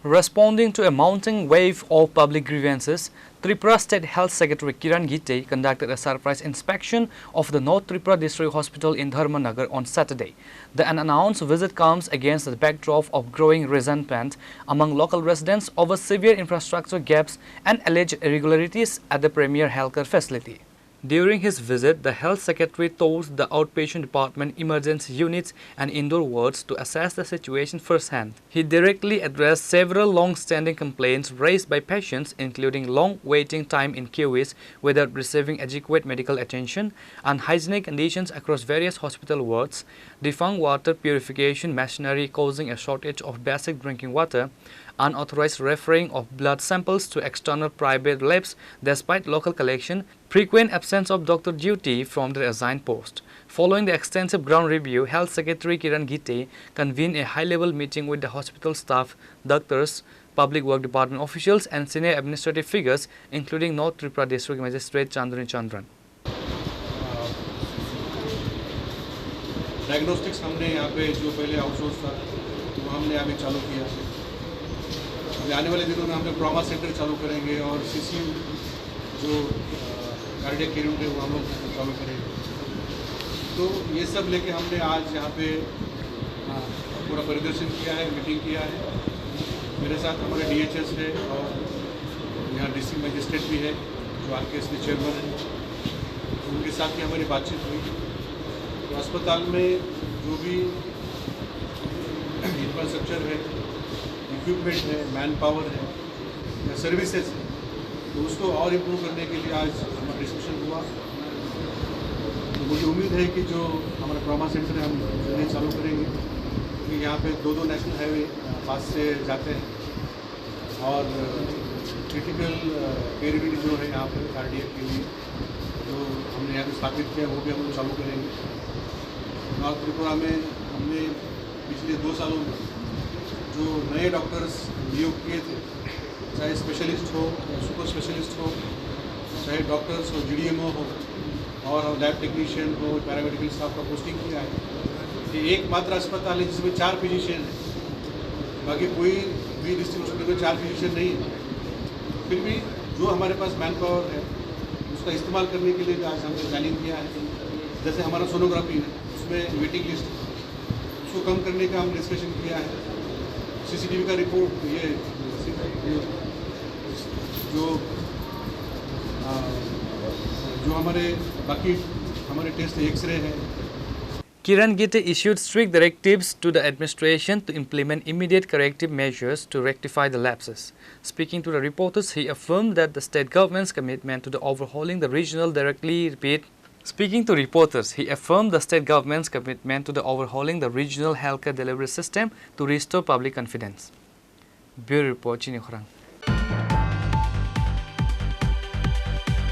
Responding to a mounting wave of public grievances, Tripura State Health Secretary Kiran Gitte conducted a surprise inspection of the North Tripura District Hospital in Dharmanagar on Saturday. The unannounced visit comes against the backdrop of growing resentment among local residents over severe infrastructure gaps and alleged irregularities at the premier healthcare facility. During his visit, the Health Secretary toured the outpatient department, emergency units and indoor wards to assess the situation firsthand. He directly addressed several long-standing complaints raised by patients, including long waiting time in queues without receiving adequate medical attention, unhygienic conditions across various hospital wards, defunct water purification machinery causing a shortage of basic drinking water, unauthorized referring of blood samples to external private labs despite local collection, frequent absence of doctor duty from their assigned post. Following the extensive ground review, Health Secretary Kiran Gitte convened a high-level meeting with the hospital staff, doctors, public work department officials and senior administrative figures, including North Tripura District Magistrate Chandran. Diagnostics हमने यहाँ पे जो पहले outsource था वो हमने अभी चालू किया। अभी आने वाले दिनों में हम लोग ट्रॉमा सेंटर चालू करेंगे और सीसीयू जो कार्डियक यूनिट है वो हम लोग चालू करेंगे। तो ये सब लेके हमने आज यहाँ पे पूरा परिदर्शन किया है, मीटिंग किया है। मेरे साथ हमारे DHS है और यहाँ डिस्ट्रिक्ट मजिस्ट्रेट भी है जो RKS के चेयरमैन हैं, उनके साथ भी हमारी बातचीत हुई। तो अस्पताल में जो भी इंफ्रास्ट्रक्चर है, इक्विपमेंट है, मैन पावर है या सर्विसेज है, तो उसको और इम्प्रूव करने के लिए आज हमारा डिस्कशन हुआ। तो मुझे उम्मीद है कि जो हमारा ट्रॉमा सेंटर है हम जल्दी चालू करेंगे, क्योंकि यहाँ पे दो नेशनल हाईवे पास से जाते हैं और क्रिटिकल केयर यूनिट जो है यहाँ पर कार्डियक के लिए जो हमने यहाँ पे स्थापित किया वो भी हम लोग चालू करेंगे। नॉर्थ त्रिपुरा में हमने पिछले 2 सालों में जो नए डॉक्टर्स नियुक्त किए थे, चाहे स्पेशलिस्ट हो या सुपर स्पेशलिस्ट हो, चाहे डॉक्टर्स हो, GDMO हो और लैब टेक्नीशियन हो, पैरामेडिकल स्टाफ का पोस्टिंग किया है। ये एकमात्र अस्पताल है जिसमें 4 फिजिशियन है, बाकी कोई भी डिस्ट्रिक्ट हॉस्पिटल में 4 फिजिशियन नहीं है। फिर भी जो हमारे पास मैन पावर है उसका इस्तेमाल करने के लिए भी आज हमने प्लानिंग किया है। जैसे हमारा सोनोग्राफी है उसमें वेटिंग लिस्ट उसको कम करने का हम डिस्कशन किया है। CCTV का रिपोर्ट ये जो हमारे बाकी हमारे टेस्ट एक्सरे है। Kiran Gitte issued strict directives to the administration to implement immediate corrective measures to rectify the lapses. Speaking to the reporters, he affirmed that the state government's commitment to the overhauling the regional healthcare delivery system to restore public confidence. Bureau Report, Chini, Khorang.